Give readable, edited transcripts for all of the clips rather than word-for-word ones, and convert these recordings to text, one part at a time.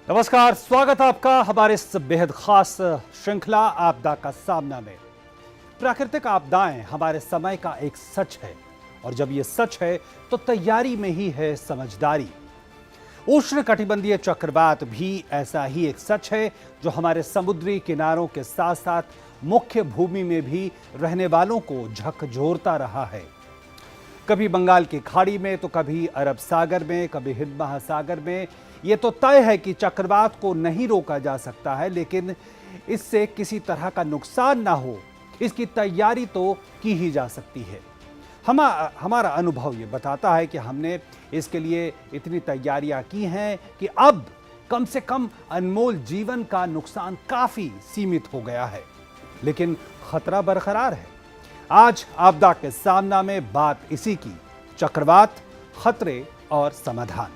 नमस्कार, स्वागत आपका हमारे इस बेहद खास श्रृंखला आपदा का सामना में। प्राकृतिक आपदाएं हमारे समय का एक सच है और जब ये सच है तो तैयारी में ही है समझदारी। उष्णकटिबंधीय चक्रवात भी ऐसा ही एक सच है जो हमारे समुद्री किनारों के साथ साथ मुख्य भूमि में भी रहने वालों को झकझोरता रहा है। कभी बंगाल की खाड़ी में तो कभी अरब सागर में, कभी हिंद महासागर में। ये तो तय है कि चक्रवात को नहीं रोका जा सकता है, लेकिन इससे किसी तरह का नुकसान ना हो इसकी तैयारी तो की ही जा सकती है। हमारा अनुभव ये बताता है कि हमने इसके लिए इतनी तैयारियां की हैं कि अब कम से कम अनमोल जीवन का नुकसान काफी सीमित हो गया है, लेकिन खतरा बरकरार है। आज आपदा के सामना में बात इसी की, चक्रवात, खतरे और समाधान।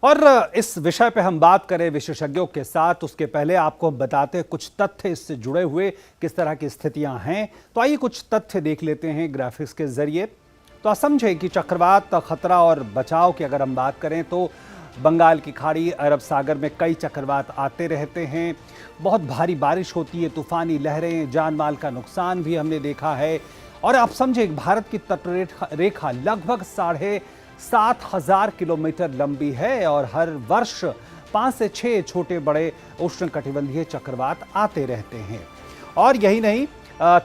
और इस विषय पे हम बात करें विशेषज्ञों के साथ, उसके पहले आपको हम बताते हैं कुछ तथ्य इससे जुड़े हुए किस तरह की स्थितियां हैं। तो आइए कुछ तथ्य देख लेते हैं ग्राफिक्स के जरिए। तो आप समझें कि चक्रवात, खतरा और बचाव की अगर हम बात करें तो बंगाल की खाड़ी, अरब सागर में कई चक्रवात आते रहते हैं। बहुत भारी बारिश होती है, तूफानी लहरें, जान माल का नुकसान भी हमने देखा है। और आप समझें भारत की तटरेखा लगभग 7,500 किलोमीटर लंबी है और हर वर्ष 5 से 6 छोटे बड़े उष्णकटिबंधीय चक्रवात आते रहते हैं। और यही नहीं,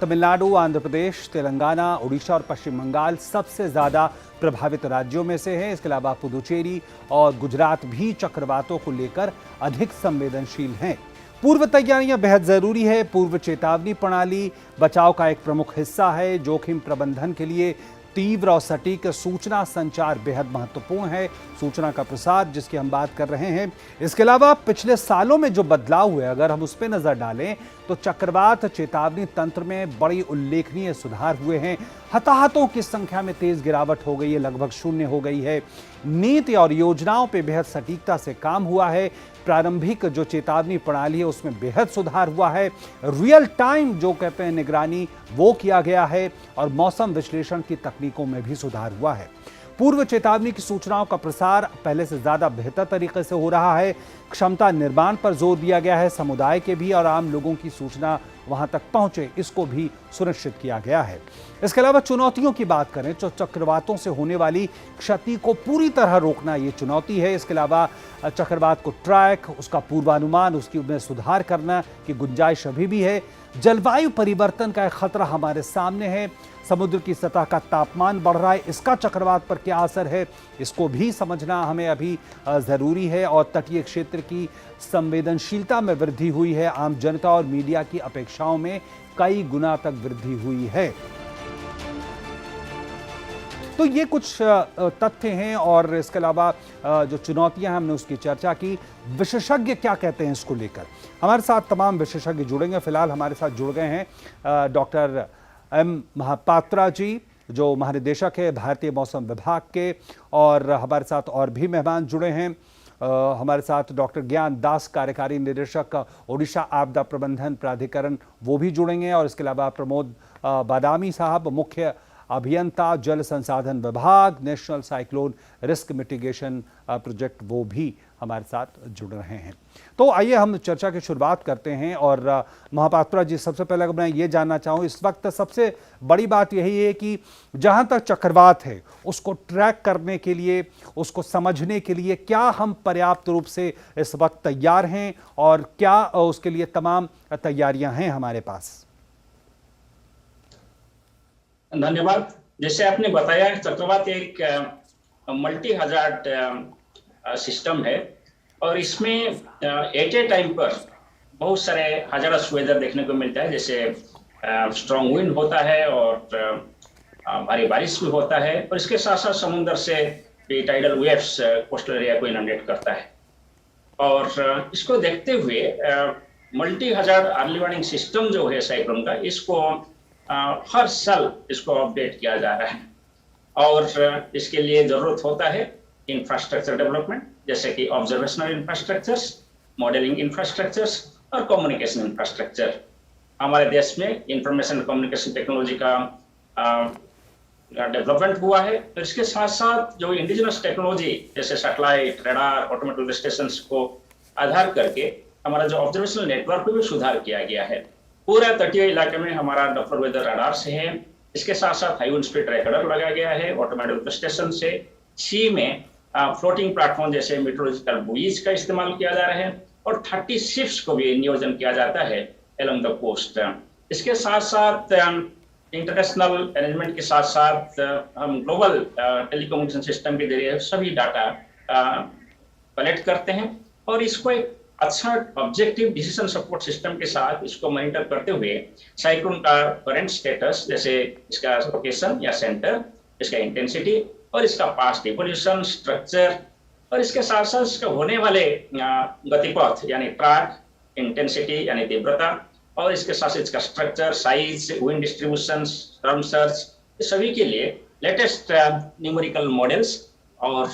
तमिलनाडु, आंध्र प्रदेश, तेलंगाना, उड़ीसा और पश्चिम बंगाल सबसे ज्यादा प्रभावित राज्यों में से हैं। इसके अलावा पुदुचेरी और गुजरात भी चक्रवातों को लेकर अधिक संवेदनशील हैं। पूर्व तैयारियां बेहद जरूरी है। पूर्व चेतावनी प्रणाली बचाव का एक प्रमुख हिस्सा है। जोखिम प्रबंधन के लिए तीव्र और सटीक सूचना संचार बेहद महत्वपूर्ण है। सूचना का प्रसार जिसकी हम बात कर रहे हैं। इसके अलावा पिछले सालों में जो बदलाव हुए, अगर हम उस पर नजर डालें तो चक्रवात चेतावनी तंत्र में बड़ी उल्लेखनीय सुधार हुए हैं। हताहतों की संख्या में तेज गिरावट हो गई है, लगभग शून्य हो गई है। नीति और योजनाओं पर बेहद सटीकता से काम हुआ है। प्रारंभिक जो चेतावनी प्रणाली है उसमें बेहद सुधार हुआ है। रियल टाइम जो कहते हैं निगरानी, वो किया गया है और मौसम विश्लेषण की तकनीकों में भी सुधार हुआ है। पूर्व चेतावनी की सूचनाओं का प्रसार पहले से ज्यादा बेहतर तरीके से हो रहा है। क्षमता निर्माण पर जोर दिया गया है। समुदाय के भी और आम लोगों की सूचना वहां तक पहुंचे, इसको भी सुनिश्चित किया गया है। इसके अलावा चुनौतियों की बात करें तो चक्रवातों से होने वाली क्षति को पूरी तरह रोकना ये चुनौती है। इसके अलावा चक्रवात को ट्रैक, उसका पूर्वानुमान, उसकी में सुधार करना की गुंजाइश अभी भी है। जलवायु परिवर्तन का एक खतरा हमारे सामने है। समुद्र की सतह का तापमान बढ़ रहा है, इसका चक्रवात पर क्या असर है, इसको भी समझना हमें अभी जरूरी है। और तटीय क्षेत्र की संवेदनशीलता में वृद्धि हुई है। आम जनता और मीडिया की अपेक्षाओं में कई गुना तक वृद्धि हुई है। तो ये कुछ तथ्य हैं और इसके अलावा जो चुनौतियां हैं हमने उसकी चर्चा की। विशेषज्ञ क्या कहते हैं इसको लेकर, हमारे साथ तमाम विशेषज्ञ जुड़ेंगे। फिलहाल हमारे साथ जुड़ गए हैं डॉक्टर एम महापात्रा जी, जो महानिदेशक है भारतीय मौसम विभाग के, और हमारे साथ और भी मेहमान जुड़े हैं। हमारे साथ डॉक्टर ज्ञान दास, कार्यकारी निदेशक ओडिशा आपदा प्रबंधन प्राधिकरण, वो भी जुड़ेंगे। और इसके अलावा प्रमोद बादामी साहब, मुख्य अभियंता जल संसाधन विभाग, national cyclone risk mitigation project, वो भी हमारे साथ जुड़ रहे हैं। तो आइए हम चर्चा की शुरुआत करते हैं। और महापात्रा जी, सबसे पहले मैं ये जानना चाहूँ, इस वक्त सबसे बड़ी बात यही है कि जहाँ तक चक्रवात है उसको ट्रैक करने के लिए, उसको समझने के लिए क्या हम पर्याप्त रूप से इस वक्त तैयार हैं और क्या उसके लिए तमाम तैयारियां हैं हमारे पास? धन्यवाद। जैसे आपने बताया, चक्रवात एक मल्टी हजार्ड सिस्टम है और इसमें एट ए टाइम पर बहुत सारे हजारस वेदर देखने को मिलता है। जैसे स्ट्रॉन्ग विंड होता है और भारी बारिश भी होता है, और इसके साथ साथ समुद्र से भी टाइडल वेव्स कोस्टल एरिया को इनंडेट करता है। और इसको देखते हुए multi hazard early warning system जो है साइक्लोन का, इसको हर साल इसको अपडेट किया जा रहा है और इसके लिए जरूरत होता है इंफ्रास्ट्रक्चर डेवलपमेंट, जैसे कि ऑब्जर्वेशनल इंफ्रास्ट्रक्चर्स, मॉडलिंग इंफ्रास्ट्रक्चर्स और कम्युनिकेशन इंफ्रास्ट्रक्चर। हमारे देश में इंफॉर्मेशन कम्युनिकेशन टेक्नोलॉजी का डेवलपमेंट हुआ है। तो इसके साथ साथ जो इंडिजिनस टेक्नोलॉजी जैसे सैटेलाइट, रडार, ऑटोमेटेड स्टेशन को आधार करके हमारा जो ऑब्जर्वेशनल नेटवर्क में भी सुधार किया गया है। पूरा तटीय इलाके में हमारा डॉप्लर वेदर रडार से है। इसके साथ साथ हाई स्पीड ट्रैकर लगाया गया है ऑटोमेटेड स्टेशन से। सी में फ्लोटिंग प्लेटफॉर्म जैसे मेट्रोलॉजिकल बुईज का इस्तेमाल किया जा रहा है और 30 शिप्स को भी नियोजन किया जाता है एलोंग द कोस्ट। इसके साथ साथ इंटरनेशनल अरेंजमेंट के साथ साथ हम ग्लोबल टेलीकम्युनिकेशन सिस्टम के जरिए सभी डाटा कलेक्ट करते हैं और इसको एक अच्छा ऑब्जेक्टिव डिसीजन सपोर्ट सिस्टम के साथ इसको मॉनिटर करते हुए साइक्लोन का करंट स्टेटस, जैसे इसका लोकेशन या सेंटर, इसका इंटेंसिटी और इसका पास्ट इवोल्यूशन, स्ट्रक्चर और इसके साथ साथ इसके होने वाले गतिपथ यानी ट्रैक, इंटेंसिटी यानी तीव्रता और इसके साथ इसका structure, size, wind distribution, storm surge, सभी के लिए लेटेस्ट न्यूमेरिकल मॉडल्स और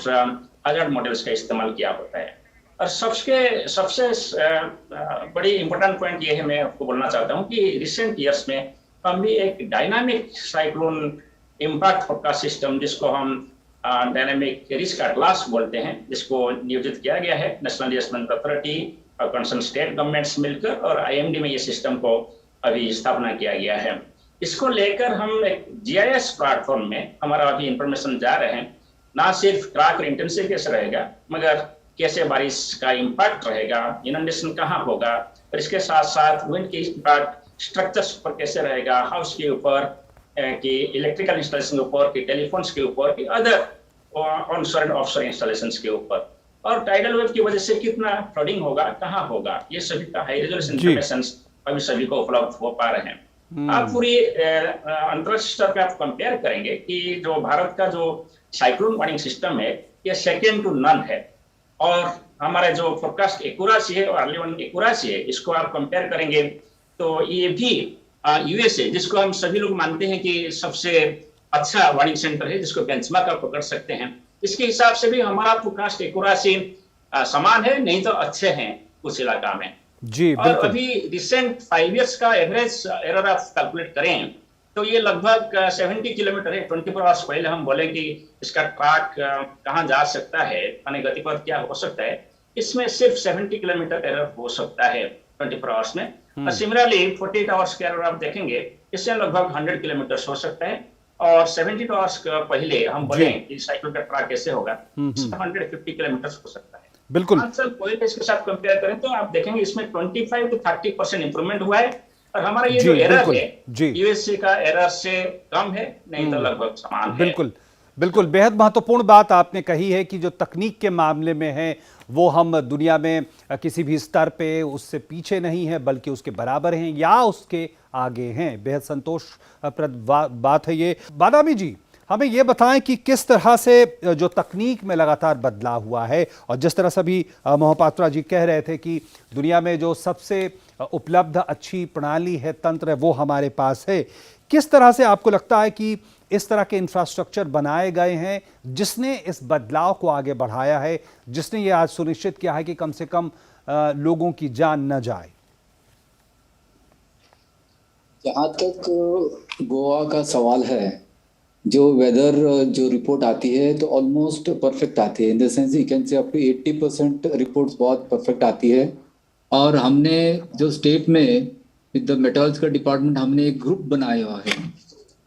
हजार्ड मॉडल्स का इस्तेमाल किया होता है। और सबसे बड़ी इंपॉर्टेंट पॉइंट ये है, मैं आपको बोलना चाहता हूँ कि रिसेंट ईयर्स में हम भी एक dynamic cyclone impact forecast system, जिसको हम डायनामिक रिस्क एटलास बोलते हैं, जिसको नियोजित किया गया है नेशनल डिजास्टर अथॉरिटी और कंसर्न स्टेट गवर्नमेंट्स मिलकर, और IMD में ये सिस्टम को अभी स्थापना किया गया है। इसको लेकर हम एक GIS प्लेटफॉर्म में हमारा अभी इंफॉर्मेशन जा रहे हैं, ना सिर्फ ट्रैक इंटेंसिटी कैसे रहेगा मगर कैसे बारिश का इम्पैक्ट रहेगा, इनंडेशन कहाँ होगा और इसके साथ साथ विंड की इम्पैक्ट स्ट्रक्चर्स पर कैसे रहेगा, हाउस के ऊपर कि इलेक्ट्रिकल इंस्टॉलेशन के ऊपर कि टेलीफोन्स के ऊपर कि other onshore and offshore installations के ऊपर, और टाइडल वेव की वजह से कितना फ्लडिंग होगा, कहाँ होगा, ये सभी का हाई रेजोल्यूशन इंफॉर्मेशन अभी सभी को उपलब्ध हो पा रहे हैं। आप पूरी अंतर्राष्ट्रीय स्तर पे आप कंपेयर करेंगे कि जो भारत का जो साइक्लोन वार्निंग सिस्टम है ये सेकेंड टू नन है, और हमारे जो फोरकास्ट एक्यूरेसी है और अर्ली वार्निंग एक्यूरेसी है, इसको आप कंपेयर करेंगे तो ये भी USA, जिसको हम सभी लोग मानते हैं कि सबसे अच्छा वार्निंग सेंटर है, जिसको बेंचमार्क आप पकड़ सकते हैं, इसके हिसाब से भी हमारा फोरकास्ट एक्यूरेसी समान है, नहीं तो अच्छे हैं कुछ इलाका में जी। और अभी रिसेंट 5 इयर्स का एवरेज एरर आप कैलकुलेट करें तो ये लगभग 70 किलोमीटर है। 24 आवर्स पहले हम बोले कि इसका ट्रैक कहाँ जा सकता है, यानी गतिपथ क्या हो सकता है, इसमें सिर्फ 70 किलोमीटर एरर हो सकता है 24 आवर्स में। और सिमिलरली 48 आवर्स के एरर आप देखेंगे, इससे लगभग 100 किलोमीटर हो सकता है, और 72 आवर्स पहले हम बोले कि साइकिल का ट्रैक कैसे होगा, 150 किलोमीटर हो सकता है। बिल्कुल। पहले इसके साथ कंपेयर करें तो आप देखेंगे इसमें 25 to 30% इंप्रूवमेंट हुआ है, और हमारा ये जो एरर है USA का एरर से कम है, नहीं तो लगभग समान है। बिल्कुल बिल्कुल, बेहद महत्वपूर्ण बात आपने कही है कि जो तकनीक के मामले में है वो हम दुनिया में किसी भी स्तर पे उससे पीछे नहीं है, बल्कि उसके बराबर हैं या उसके आगे हैं। बेहद संतोषप्रद बात है ये। बादामी जी, हमें ये बताएं कि किस तरह से जो तकनीक में लगातार बदलाव हुआ है, और जिस तरह से भी मोहपात्रा जी कह रहे थे कि दुनिया में जो सबसे उपलब्ध अच्छी प्रणाली है, तंत्र है, वो हमारे पास है। किस तरह से आपको लगता है कि इस तरह के इंफ्रास्ट्रक्चर बनाए गए हैं जिसने इस बदलाव को आगे बढ़ाया है, जिसने ये आज सुनिश्चित किया है कि कम से कम लोगों की जान न जाए? जहाँ तक गोवा का सवाल है, जो वेदर जो रिपोर्ट आती है तो ऑलमोस्ट परफेक्ट आती है, in the sense you can say up to 80% reports बहुत परफेक्ट आती है। और हमने जो स्टेट में विद द मेट्रोलॉजिकल डिपार्टमेंट हमने एक ग्रुप बनाया हुआ है,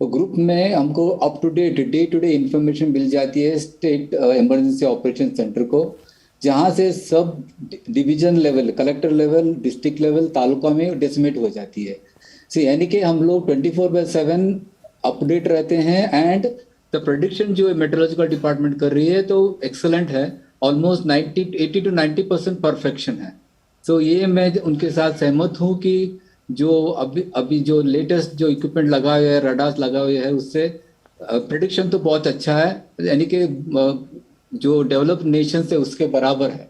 तो ग्रुप में हमको up to date day to day information मिल जाती है स्टेट इमरजेंसी ऑपरेशन सेंटर को, जहाँ से sub division level, collector level, district level, taluka में डेसिमेट हो जाती है। यानी कि हम लोग 24/7 अपडेट रहते हैं, एंड द प्रेडिक्शन जो मेट्रोलॉजिकल डिपार्टमेंट कर रही है तो एक्सेलेंट है, ऑलमोस्ट 80 to 90% परफेक्शन है। सो ये मैं उनके साथ सहमत हूँ कि जो अभी जो लेटेस्ट जो इक्विपमेंट लगा हुआ है, रडार्स लगा हुआ है, उससे प्रेडिक्शन तो बहुत अच्छा है, यानी कि जो डेवलप्ड नेशन है उसके बराबर है,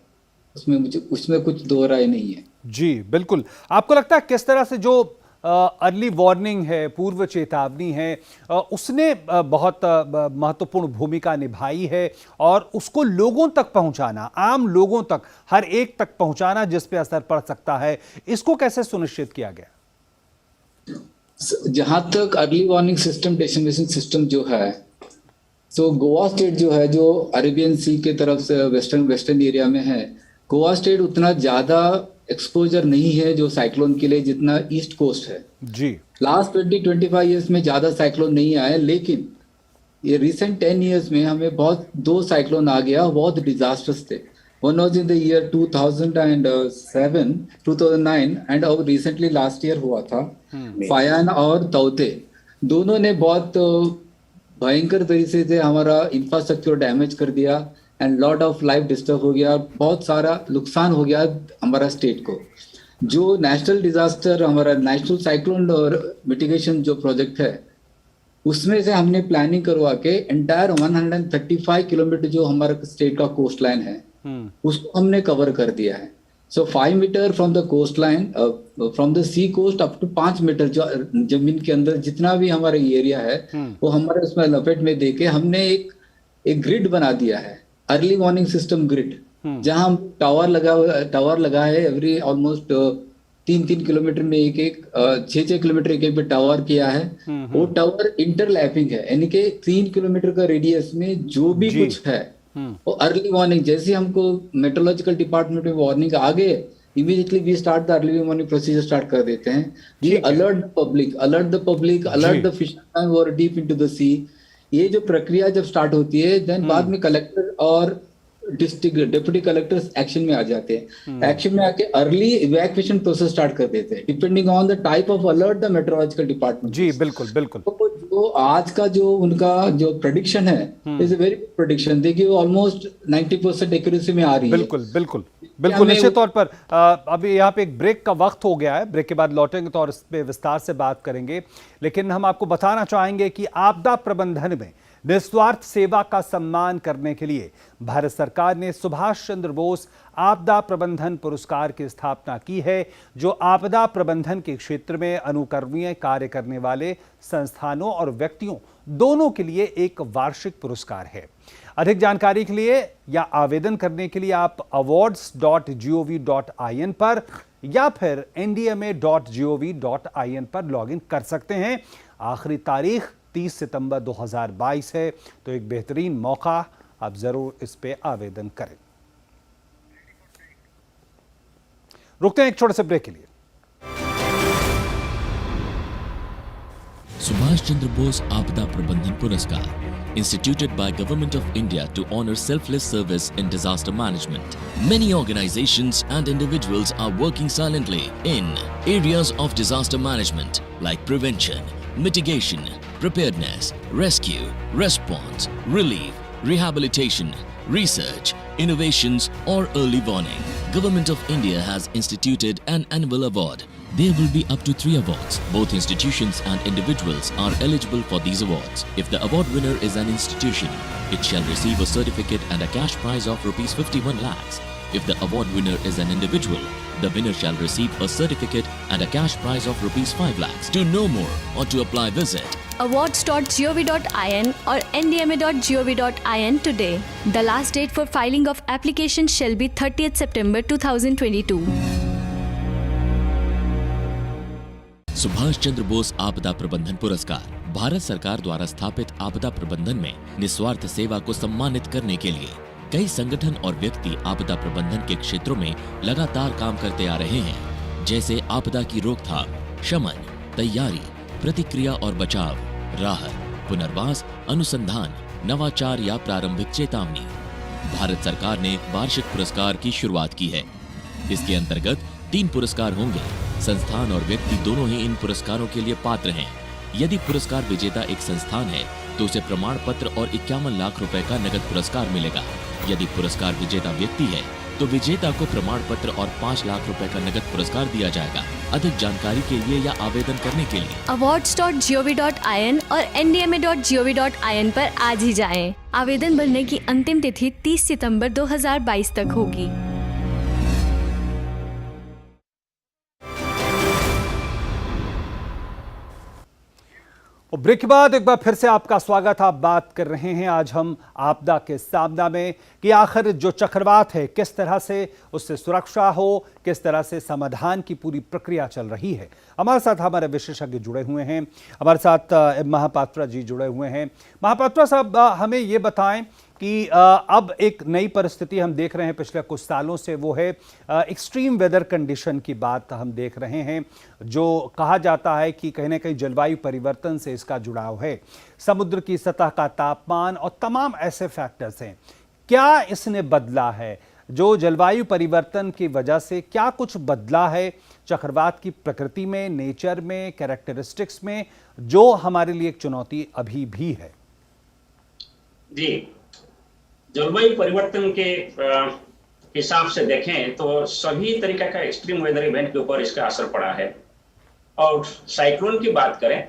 उसमें कुछ दो राय नहीं है। जी बिल्कुल। आपको लगता है किस तरह से जो अर्ली वार्निंग है, पूर्व चेतावनी है, उसने बहुत महत्वपूर्ण भूमिका निभाई है और उसको लोगों तक पहुंचाना, आम लोगों तक, हर एक तक पहुंचाना जिस पे असर पड़ सकता है, इसको कैसे सुनिश्चित किया गया? जहां तक early warning system, designation system जो है, तो गोवा स्टेट जो है, जो अरेबियन सी के तरफ से वेस्टर्न एरिया में है, गोवा स्टेट उतना ज्यादा एक्सपोजर नहीं है जो साइक्लोन के लिए जितना ईस्ट कोस्ट है जी। लास्ट 20-25 ईयर्स में ज्यादा साइक्लोन नहीं आया, लेकिन ये रिसेंट 10 ईयर्स में हमें बहुत 2 साइक्लोन आ गया, बहुत डिजास्टर्स थे। One was in the year 2007, 2009 and अब रिसेंटली लास्ट ईयर हुआ था फायान और तौते। दोनों ने बहुत भयंकर तरीके से हमारा इंफ्रास्ट्रक्चर डैमेज कर दिया and lot of life disturb हो गया, बहुत सारा नुकसान हो गया हमारा स्टेट को। जो नेशनल डिजास्टर, हमारा नेशनल साइक्लोन और मिटिगेशन जो प्रोजेक्ट है, उसमें से हमने प्लानिंग करवा के एंटायर 135 किलोमीटर जो हमारा स्टेट का कोस्ट लाइन है उसको हमने कवर कर दिया है। So 5 metre from the coast line, from the sea coast up to 5 metre जो जमीन के अंदर जितना भी हमारा एरिया है वो हमारे उसमें लपेट में देके हमने एक ग्रिड बना दिया है, अर्ली वार्निंग सिस्टम ग्रिड, जहां हम टावर लगा है एवरी ऑलमोस्ट 3-3 किलोमीटर में एक 6-6 किलोमीटर एक पे टावर किया है। वो टावर इंटरलैपिंग है, यानी कि 3 किलोमीटर का रेडियस में जो भी कुछ है वो अर्ली वार्निंग, जैसे हमको मेट्रोलॉजिकल डिपार्टमेंट में वार्निंग आ गए, immediately we start the early warning procedure start कर देते हैं। We alert the public, alert the fisherman who are deep into the sea. ये जो प्रक्रिया जब स्टार्ट होती है, देन बाद में कलेक्टर और डिस्ट्रिक्ट डिप्टी कलेक्टर्स एक्शन में आ जाते हैं। एक्शन में आके अर्ली इवैक्यूएशन प्रोसेस स्टार्ट कर देते हैं, depending on the type of alert the metrological department. जी बिल्कुल बिल्कुल। तो जो आज का जो उनका जो प्रेडिक्शन है, is a very good prediction. देखिए वो ऑलमोस्ट 90% एक्यूरेसी में आ रही है। बिल्कुल बिल्कुल बिल्कुल, निश्चित तौर पर। अभी यहाँ पे एक ब्रेक का वक्त हो गया है, ब्रेक के बाद लौटेंगे तो और इस पे विस्तार से बात करेंगे, लेकिन हम आपको बताना चाहेंगे कि आपदा प्रबंधन में निस्वार्थ सेवा का सम्मान करने के लिए भारत सरकार ने सुभाष चंद्र बोस आपदा प्रबंधन पुरस्कार की स्थापना की है, जो आपदा प्रबंधन के क्षेत्र में अनुकरणीय कार्य करने वाले संस्थानों और व्यक्तियों दोनों के लिए एक वार्षिक पुरस्कार है। अधिक जानकारी के लिए या आवेदन करने के लिए आप awards.gov.in पर या फिर ndma.gov.in पर लॉगिन कर सकते हैं। आखिरी तारीख 30 सितंबर 2022 है, तो एक बेहतरीन मौका, आप जरूर इस पे आवेदन करें। रुकते हैं एक छोटे से ब्रेक के लिए। सुभाष चंद्र बोस आपदा प्रबंधन पुरस्कार, instituted by Government of India to honor selfless service in disaster management. Many organizations and individuals are working silently in areas of disaster management like prevention, mitigation, preparedness, rescue, response, relief, rehabilitation, research, innovations or early warning. Government of India has instituted an annual award. There will be up to 3 awards. Both institutions and individuals are eligible for these awards. If the award winner is an institution, it shall receive a certificate and a cash prize of rupees 51 lakhs. If the award winner is an individual, the winner shall receive a certificate and a cash prize of rupees 5 lakhs. To know more or to apply, visit awards.gov.in or ndma.gov.in today. The last date for filing of applications shall be 30th September 2022. Subhash Chandra Bose आपदा प्रबंधन पुरस्कार भारत सरकार द्वारा स्थापित आपदा प्रबंधन में निस्वार्थ सेवा को सम्मानित करने के लिए कई संगठन और व्यक्ति आपदा प्रबंधन के क्षेत्रों में लगातार काम करते आ रहे हैं, जैसे आपदा की रोकथाम, शमन, तैयारी, प्रतिक्रिया और बचाव, राहत, पुनर्वास, अनुसंधान, नवाचार या प्रारंभिक चेतावनी। भारत सरकार ने वार्षिक पुरस्कार की शुरुआत की है। इसके अंतर्गत 3 पुरस्कार होंगे। संस्थान और व्यक्ति दोनों ही इन पुरस्कारों के लिए पात्र हैं। यदि पुरस्कार विजेता एक संस्थान है तो उसे प्रमाण पत्र और 51 लाख रुपए का नगद पुरस्कार मिलेगा। यदि पुरस्कार विजेता व्यक्ति है तो विजेता को प्रमाण पत्र और 5 लाख रुपए का नगद पुरस्कार दिया जाएगा। अधिक जानकारी के लिए या आवेदन करने के लिए awards.gov.in और ndma.gov.in पर आज ही जाएं। आवेदन भरने की अंतिम तिथि 30 सितंबर 2022 तक होगी। और ब्रेक के बाद एक बार फिर से आपका स्वागत। आप बात कर रहे हैं आज हम आपदा के सामना में कि आखिर जो चक्रवात है किस तरह से उससे सुरक्षा हो, किस तरह से समाधान की पूरी प्रक्रिया चल रही है। हमारे साथ हमारे विशेषज्ञ जुड़े हुए हैं, हमारे साथ महापात्रा जी जुड़े हुए हैं। महापात्रा साहब, हमें ये बताएं कि अब एक नई परिस्थिति हम देख रहे हैं पिछले कुछ सालों से, वो है एक्सट्रीम वेदर कंडीशन की बात हम देख रहे हैं, जो कहा जाता है कि कहीं ना कहीं जलवायु परिवर्तन से इसका जुड़ाव है। समुद्र की सतह का तापमान और तमाम ऐसे फैक्टर्स हैं। क्या इसने बदला है? जो जलवायु परिवर्तन की वजह से क्या कुछ बदला है चक्रवात की प्रकृति में, नेचर में, कैरेक्टरिस्टिक्स में, जो हमारे लिए एक चुनौती अभी भी है? जी, जलवायु परिवर्तन के हिसाब से देखें तो सभी तरीके का एक्सट्रीम वेदर इवेंट के ऊपर इसका असर पड़ा है। और साइक्लोन की बात करें,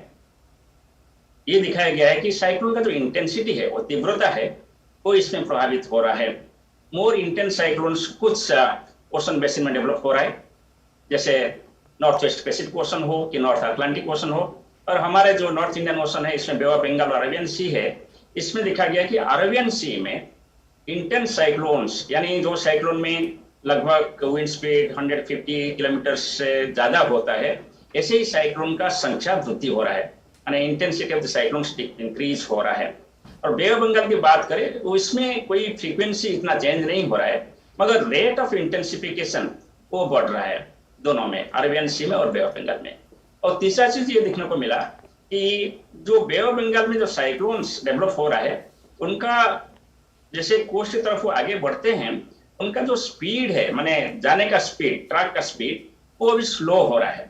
ये दिखाया गया है कि साइक्लोन का जो इंटेंसिटी है, वो तीव्रता है, वो इसमें प्रभावित हो रहा है। मोर इंटेंस साइक्लोन्स कुछ ओशन बेसिन में डेवलप हो रहा है, जैसे नॉर्थ वेस्ट पैसिफिक ओशन हो कि नॉर्थ अटलांटिक ओशन हो। और हमारे जो नॉर्थ इंडियन ओशन है, इसमें बे ऑफ बंगाल और अरेबियन सी है, इसमें देखा गया कि अरेबियन सी में इंटेंस साइक्लोन्स, यानी जो साइक्लोन में लगभग विंड स्पीड 150 किलोमीटर से ज्यादा होता है, ऐसे ही साइक्लोन का संख्या वृद्धि हो रहा है, यानी intensity of the cyclones increase हो रहा है। और बे ऑफ बंगाल की बात करें तो इसमें कोई फ्रीक्वेंसी इतना चेंज नहीं हो रहा है, मगर रेट ऑफ इंटेंसिफिकेशन वो बढ़ रहा है दोनों में, अरेबियन सी में और बे ऑफ बंगाल में। और तीसरा चीज ये देखने को मिला कि जो बे ऑफ बंगाल में जो साइक्लोन्स डेवलप हो रहा है, उनका जैसे कोस्ट की तरफ वो आगे बढ़ते हैं, उनका जो स्पीड है, माने जाने का स्पीड, ट्रैक का स्पीड, वो अभी स्लो हो रहा है।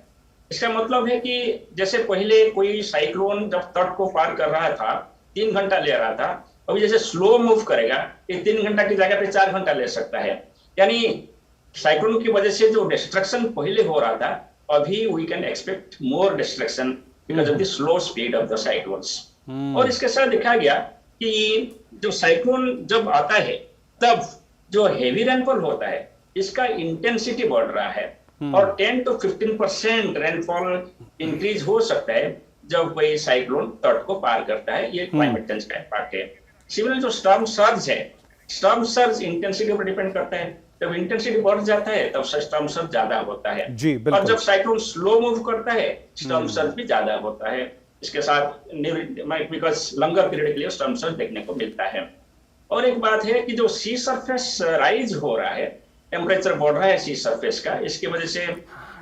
इसका मतलब है कि जैसे पहले कोई साइक्लोन जब तट को पार कर रहा था 3 घंटा ले रहा था, अभी जैसे स्लो मूव करेगा ये 3 घंटा की जगह पे 4 घंटा ले सकता है। यानी साइक्लोन की वजह से जो डिस्ट्रक्शन पहले हो रहा था, अभी we can expect more destruction because of the slow speed of the cyclones. और इसके साथ देखा गया कि जो साइक्लोन जब आता है तब जो हेवी रेनफॉल होता है, इसका इंटेंसिटी बढ़ रहा है और 10 to 15% रेनफॉल इंक्रीज हो सकता है जब कोई साइक्लोन तट को पार करता है। ये क्लाइमेट चेंज का इम्पैक्ट है। सिमिलर जो स्टॉर्म सर्ज है, स्टॉर्म सर्ज इंटेंसिटी पर डिपेंड करता है। जब इंटेंसिटी बढ़ जाता है तब स्टॉर्म सर्ज ज्यादा होता है, और जब साइक्लोन स्लो मूव करता है स्टॉर्म सर्ज भी ज्यादा होता है। इसके साथ बिकॉज लंगर पीरियड के लिए स्टॉर्म सर्ज देखने को मिलता है। और एक बात है कि जो सी सरफेस राइज हो रहा है, टेम्परेचर बढ़ रहा है सी सरफेस का, इसकी वजह से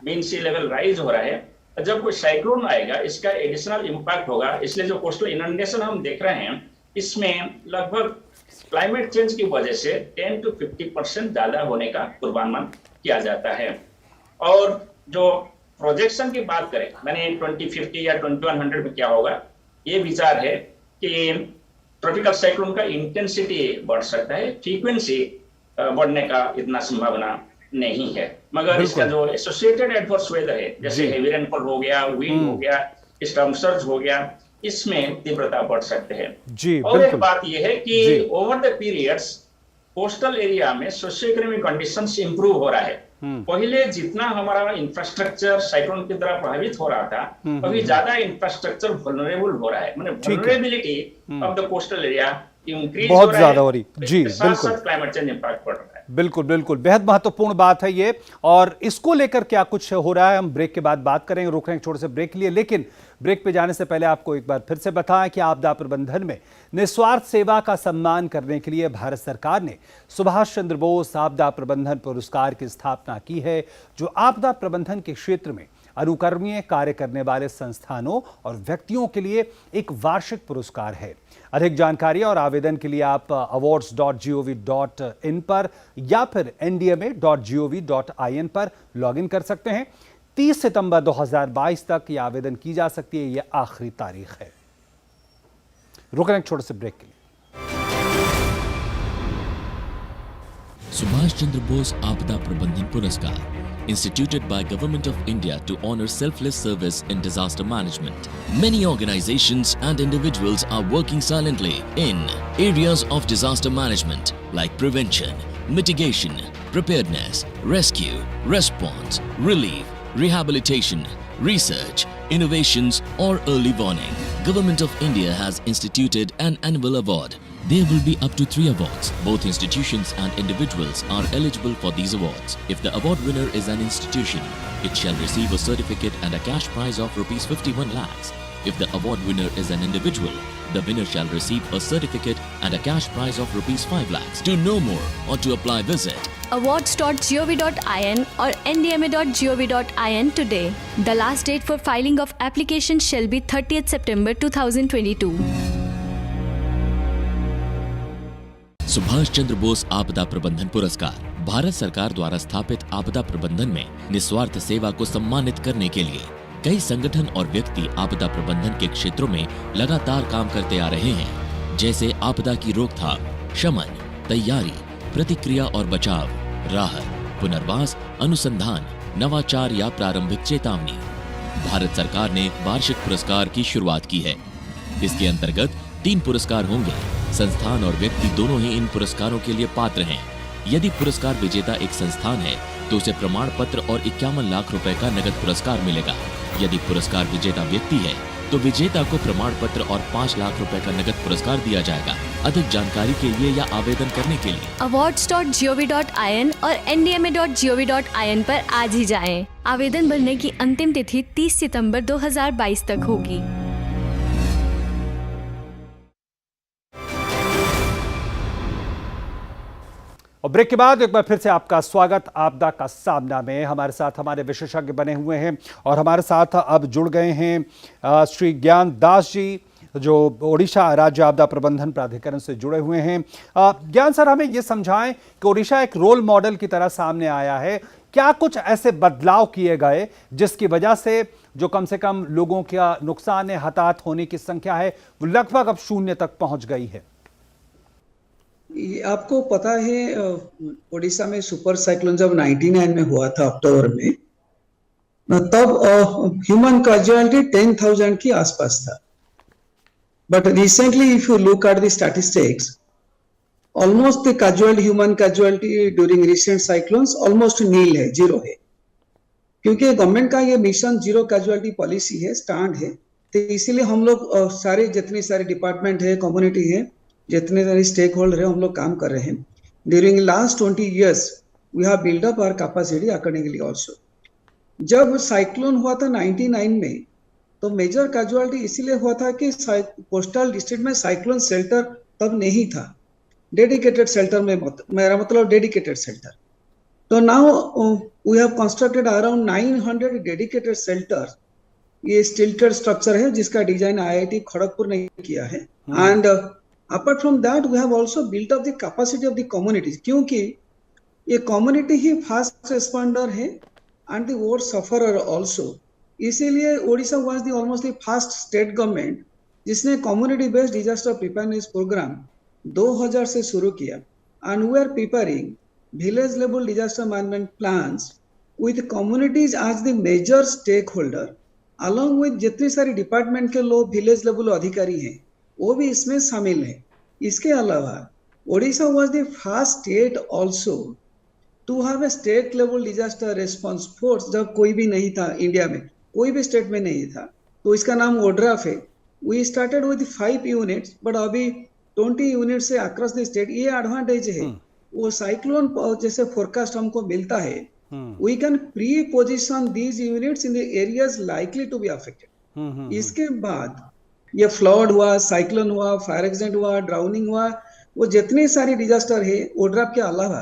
मीन सी लेवल राइज हो रहा है। जब कोई साइक्लोन आएगा इसका एडिशनल इम्पैक्ट होगा, इसलिए जो कोस्टल इनंडेशन हम देख रहे हैं, इसमें लगभग क्लाइमेट चेंज की वजह से 10 to 50% ज्यादा होने का पूर्वानुमान किया जाता है। और जो प्रोजेक्शन की बात करें, मैंने 2050 या 2100 में क्या होगा, ये विचार है कि ट्रॉपिकल साइक्लोन का इंटेंसिटी बढ़ सकता है, फ्रीक्वेंसी बढ़ने का इतना संभावना नहीं है, मगर इसका जो एसोसिएटेड एडवर्स वेदर है, जैसे हेवी रेनफॉल हो गया, विंड हो गया, स्टॉर्म सर्ज हो गया, इसमें तीव्रता बढ़ सकते हैं। जी, और एक बात यह है कि over the periods coastal area में सोशियो इकोनॉमिक कंडीशंस इंप्रूव हो रहा है। पहले जितना हमारा इंफ्रास्ट्रक्चर साइक्लोन की तरह प्रभावित हो रहा था, अभी ज्यादा इंफ्रास्ट्रक्चर वल्नरेबल हो रहा है, मतलब vulnerability of the coastal area increase बहुत ज्यादा हो रही। जी बिल्कुल, क्लाइमेट चेंज इंपैक्ट पड़ रहा है। बिल्कुल बिल्कुल, बेहद महत्वपूर्ण बात है ये। और इसको लेकर क्या कुछ हो रहा है हम ब्रेक के बाद बात करेंगे। रुक रहे हैं छोटे से ब्रेक के लिए, लेकिन ब्रेक पे जाने से पहले आपको एक बार फिर से बताएं कि आपदा प्रबंधन में निस्वार्थ सेवा का सम्मान करने के लिए भारत सरकार ने सुभाष चंद्र बोस आपदा प्रबंधन पुरस्कार की स्थापना की है, जो आपदा प्रबंधन के क्षेत्र में अनुकरणीय कार्य करने वाले संस्थानों और व्यक्तियों के लिए एक वार्षिक पुरस्कार है। अधिक जानकारी और आवेदन के लिए आप awards.gov.in पर या फिर ndma.gov.in पर लॉगिन कर सकते हैं। 30 सितंबर 2022 तक ये आवेदन की जा सकती है, ये आखिरी तारीख है। रुक रहे हैं छोटे से ब्रेक के लिए। सुभाष चंद्र बोस आपदा प्रबंधन पुरस्कार, instituted by Government of India to honor selfless service in disaster management. Many organizations and individuals are working silently in areas of disaster management like prevention, mitigation, preparedness, rescue, response, relief, rehabilitation, research, innovations or early warning. Government of India has instituted an annual award. There will be up to 3 awards. Both institutions and individuals are eligible for these awards. If the award winner is an institution, it shall receive a certificate and a cash prize of Rs 51 lakhs. If the award winner is an individual, the winner shall receive a certificate and a cash prize of Rs 5 lakhs. To know more or to apply, visit awards.gov.in or ndma.gov.in today. The last date for filing of applications shall be 30th September 2022. Subhash Chandra Bose आपदा प्रबंधन पुरस्कार भारत सरकार द्वारा स्थापित आपदा प्रबंधन में निस्वार्थ सेवा को सम्मानित करने के लिए कई संगठन और व्यक्ति आपदा प्रबंधन के क्षेत्रों में लगातार काम करते आ रहे हैं, जैसे आपदा की रोकथाम, शमन, तैयारी, प्रतिक्रिया और बचाव, राहत, पुनर्वास, अनुसंधान, नवाचार या प्रारंभिक चेतावनी। भारत सरकार ने वार्षिक पुरस्कार की शुरुआत की है। इसके अंतर्गत 3 पुरस्कार होंगे। संस्थान और व्यक्ति दोनों ही इन पुरस्कारों के लिए पात्र हैं। यदि पुरस्कार विजेता एक संस्थान है तो उसे प्रमाण पत्र और 51 लाख रुपए का नगद पुरस्कार मिलेगा। यदि पुरस्कार विजेता व्यक्ति है तो विजेता को प्रमाण पत्र और 5 लाख रुपए का नगद पुरस्कार दिया जाएगा। अधिक जानकारी के लिए या आवेदन करने के लिए awards.gov.in और ndma.gov.in पर आज ही जाएं। आवेदन भरने की अंतिम तिथि 30 सितंबर 2022 तक होगी। और ब्रेक के बाद एक बार फिर से आपका स्वागत आपदा का सामना में। हमारे साथ हमारे विशेषज्ञ बने हुए हैं और हमारे साथ अब जुड़ गए हैं श्री ज्ञान दास जी, जो ओडिशा राज्य आपदा प्रबंधन प्राधिकरण से जुड़े हुए हैं। ज्ञान सर, हमें ये समझाएं कि ओडिशा एक रोल मॉडल की तरह सामने आया है। क्या कुछ ऐसे बदलाव किए गए जिसकी वजह से जो कम से कम लोगों का नुकसान है, हताहत होने की संख्या है, वो लगभग अब 0 तक पहुंच गई है? आपको पता है ओडिशा में सुपर साइक्लोन जब 99 में हुआ था अक्टूबर में, तब ह्यूमन कैजुअलिटी 10,000 के आसपास था। But recently if you look at the statistics, almost the human casualty during recent cyclones almost nil है, 0 है, क्योंकि गवर्नमेंट का ये मिशन जीरो कैजुअलिटी पॉलिसी है, स्टैंड है। तो इसीलिए हम लोग सारे जितने सारे डिपार्टमेंट है, कम्युनिटी है, जितने सारे स्टेक होल्डर है, हम लोग काम कर रहे हैं। During last 20 years we have build up our capacity accordingly also. जब साइक्लोन हुआ था 99 में, तो मेजर कैजुअलिटी इसीलिए हुआ था कि कोस्टल डिस्ट्रिक्ट में साइक्लोन शेल्टर तब नहीं था, डेडिकेटेड शेल्टर में, मेरा मतलब डेडिकेटेड शेल्टर। तो now we have constructed around 900 dedicated shelter. ये स्टिल्टेड स्ट्रक्चर है जिसका डिजाइन IIT खड़गपुर ने किया है। And apart from that we have also built up the capacity of the communities, क्योंकि ये community ही fast responder है and the worst sufferer also। इसीलिए Odisha was the almost the first state government जिसने community based disaster preparedness program 2000 से शुरू किया। and we are preparing village level disaster management plans with communities as the major stakeholder, along with जितने सारे department के लोग village level अधिकारी हैं वो भी इसमें शामिल है। इसके अलावा Odisha was the first state also to have a state level disaster response force. जब कोई भी नहीं था इंडिया में, कोई भी स्टेट में नहीं था, तो इसका नाम ओड्राफ है। We started with 5 units, but अभी 20 यूनिट से अक्रॉस द स्टेट। ये एडवांटेज है, वो साइक्लोन जैसे फोरकास्ट हमको मिलता है, we can pre position these units in the areas likely to be affected. इसके बाद ये फ्लड हुआ, साइक्लोन हुआ, फायर एक्सीडेंट हुआ, ड्राउनिंग हुआ, वो जितने सारे डिजास्टर है ओड्राफ के अलावा,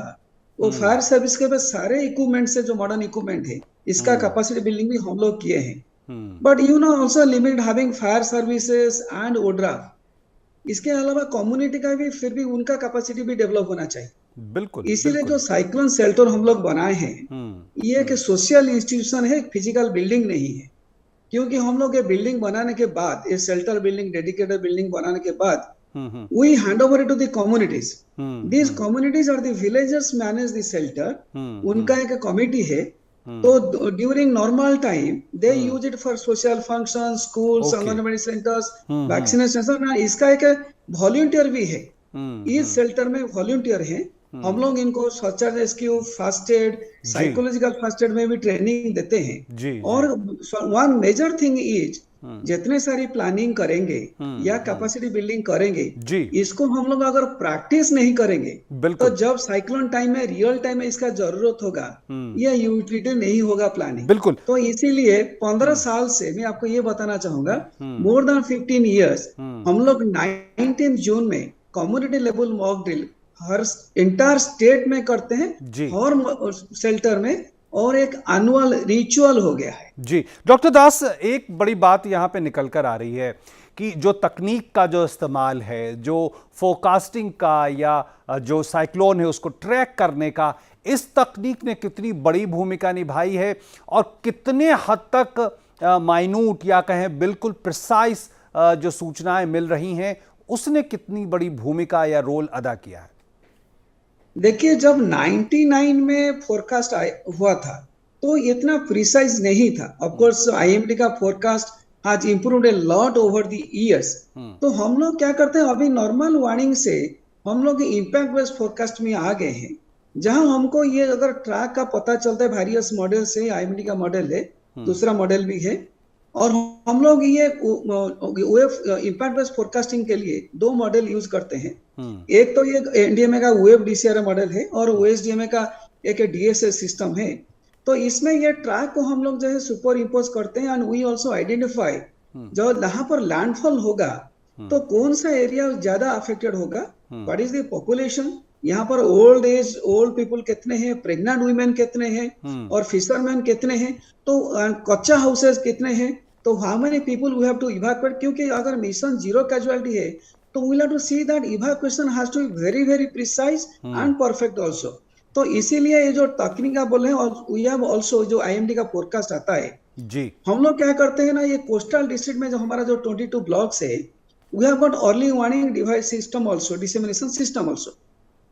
वो फायर सर्विस के पास सारे इक्विपमेंट से, जो मॉडर्न इक्विपमेंट है, इसका कैपेसिटी बिल्डिंग भी हम लोग किए हैं। But you know also limit having fire services and ODRAF. इसके अलावा कम्युनिटी का भी फिर भी उनका कैपेसिटी भी डेवलप होना चाहिए। बिल्कुल। इसीलिए जो साइक्लोन शेल्टर हम लोग बनाए हैं, ये एक सोशल इंस्टीट्यूशन है, फिजिकल बिल्डिंग नहीं है। क्योंकि हम लोग ये बिल्डिंग बनाने के बाद, ये शेल्टर बिल्डिंग, डेडिकेटेड बिल्डिंग बनाने के बाद, we hand over to the communities. These communities और the villagers manage the shelter. उनका एक कमिटी है, तो during normal time they use it for social function, schools, anganwadi centres, vaccination. इसका एक वॉलंटियर भी है, इस शेल्टर में वॉलंटियर है। हम लोग इनको search and rescue, first aid, psychological first aid में भी ट्रेनिंग देते हैं। और वन मेजर थिंग इज जितने सारी प्लानिंग करेंगे या कैपेसिटी बिल्डिंग करेंगे, जी। इसको हम लोग अगर प्रैक्टिस नहीं करेंगे बिल्कुल। तो जब साइक्लोन टाइम में रियल टाइम में इसका जरूरत होगा, यह यूटिलिटी नहीं होगा प्लानिंग। बिल्कुल। तो इसीलिए 15 साल से मैं आपको ये बताना चाहूंगा, मोर देन 15 इयर्स हम लोग 19 जून में कम्युनिटी लेवल मॉक ड्रिल हर इंटायर स्टेट में करते हैं, जी। हर शेल्टर में, और एक एनुअल रिचुअल हो गया है। जी डॉक्टर दास, एक बड़ी बात यहाँ पे निकल कर आ रही है कि जो तकनीक का जो इस्तेमाल है, जो फोरकास्टिंग का या जो साइक्लोन है उसको ट्रैक करने का, इस तकनीक ने कितनी बड़ी भूमिका निभाई है और कितने हद तक माइन्यूट या कहें बिल्कुल प्रिसाइज जो सूचनाएं मिल रही हैं, उसने कितनी बड़ी भूमिका या रोल अदा किया है? देखिए, जब 99 में फोरकास्ट हुआ था तो इतना प्रिसाइज नहीं था। ऑफ कोर्स आईएमडी का forecast has improved a lot over the years. तो हम लोग क्या करते हैं, अभी नॉर्मल वार्निंग से हम लोग इम्पैक्ट बेस्ड फोरकास्ट में आ गए हैं, जहां हमको ये अगर ट्रैक का पता चलता है, वेरियस मॉडल से, आईएमडी का मॉडल है, दूसरा मॉडल भी है, और हम लोग ये इम्पैक्ट बेस्ड फोरकास्टिंग के लिए 2 मॉडल यूज करते हैं। एक तो ये एनडीएमए का वेव डीसीआरए मॉडल है और ओएसडीएमए का एक डीएसएस सिस्टम है। तो इसमें ये ट्रैक को हम लोग जो है सुपर इम्पोज करते हैं एंड वी आल्सो आइडेंटिफाई जो यहाँ पर लैंडफॉल होगा तो कौन सा एरिया ज्यादा अफेक्टेड होगा, व्हाट इज द पॉपुलेशन, यहाँ पर ओल्ड एज ओल्ड पीपल कितने हैं, प्रेग्नेंट वुमेन कितने हैं, और फिशरमैन कितने हैं, तो कच्चा हाउसेस कितने हैं, तो how many people we have to evacuate. क्योंकि अगर मिशन जीरो कैजुअलिटी है तो we have to see that evacuation has to be very very precise and perfect also. तो इसीलिए ये जो तकनीक आप बोल रहे हैं, और वी हैव आल्सो जो आईएमडी का फोरकास्ट आता है जी, हम लोग क्या करते हैं ना, ये कोस्टल डिस्ट्रिक्ट में जो हमारा जो 22 ब्लॉक्स है, we have got early warning device system also, dissemination system also.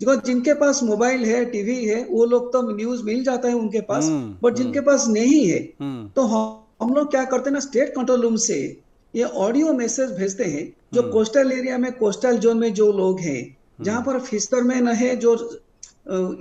जिनके पास मोबाइल है, टीवी है, वो लोग तो न्यूज मिल जाता है उनके पास, बट जिनके पास नहीं है तो हम लोग क्या करते हैं ना, स्टेट कंट्रोल रूम से ये ऑडियो मैसेज भेजते हैं, जो कोस्टल एरिया में, कोस्टल जोन में जो लोग हैं, जहां पर फिशरमैन है, जो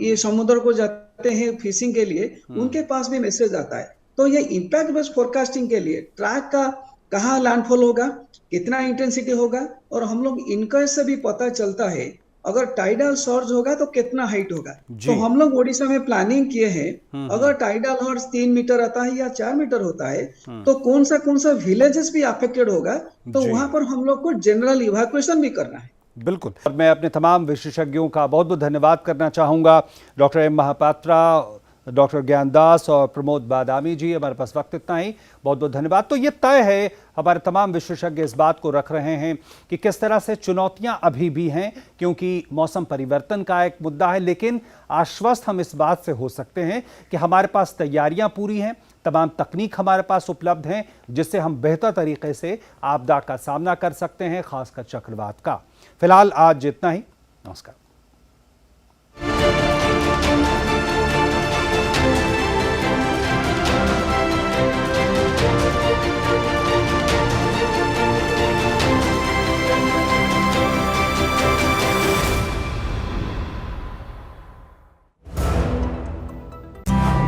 ये समुद्र को जाते हैं फिशिंग के लिए, उनके पास भी मैसेज आता है। तो ये इम्पैक्ट बेस्ड फोरकास्टिंग के लिए ट्रैक का कहाँ लैंडफॉल होगा, कितना इंटेंसिटी होगा, और हम लोग इनका से भी पता चलता है अगर टाइडल सर्ज होगा तो कितना हाइट होगा। तो हम लोग ओडिशा में प्लानिंग किए हैं, अगर टाइडल हॉर्स 3 मीटर आता है या 4 मीटर होता है तो कौन सा विलेजेस भी अफेक्टेड होगा, तो वहां पर हम लोग को जनरल इवैक्यूएशन भी करना है। बिल्कुल। और मैं अपने तमाम विशेषज्ञों का बहुत बहुत धन्यवाद करना चाहूँगा, doctor M Mahapatra, doctor Gyandas और प्रमोद बादामी जी। हमारे पास वक्त इतना ही, बहुत बहुत धन्यवाद। तो ये तय है, हमारे तमाम विशेषज्ञ इस बात को रख रहे हैं कि किस तरह से चुनौतियां अभी भी हैं, क्योंकि मौसम परिवर्तन का एक मुद्दा है, लेकिन आश्वस्त हम इस बात से हो सकते हैं कि हमारे पास तैयारियां पूरी हैं, तमाम तकनीक हमारे पास उपलब्ध हैं, जिससे हम बेहतर तरीके से आपदा का सामना कर सकते हैं, खासकर चक्रवात का। फिलहाल आज जितना ही, नमस्कार।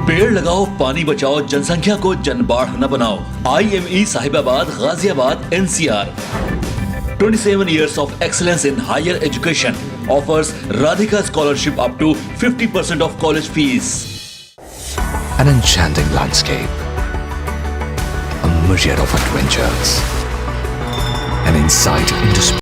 पेड़ लगाओ, पानी बचाओ, जनसंख्या को जनबाढ़ न बनाओ। IME Sahibabad, Ghaziabad, NCR 27 years of excellence in higher education offers Radhika scholarship up to 50% of college fees. An enchanting landscape, a myriad of adventures, an insight into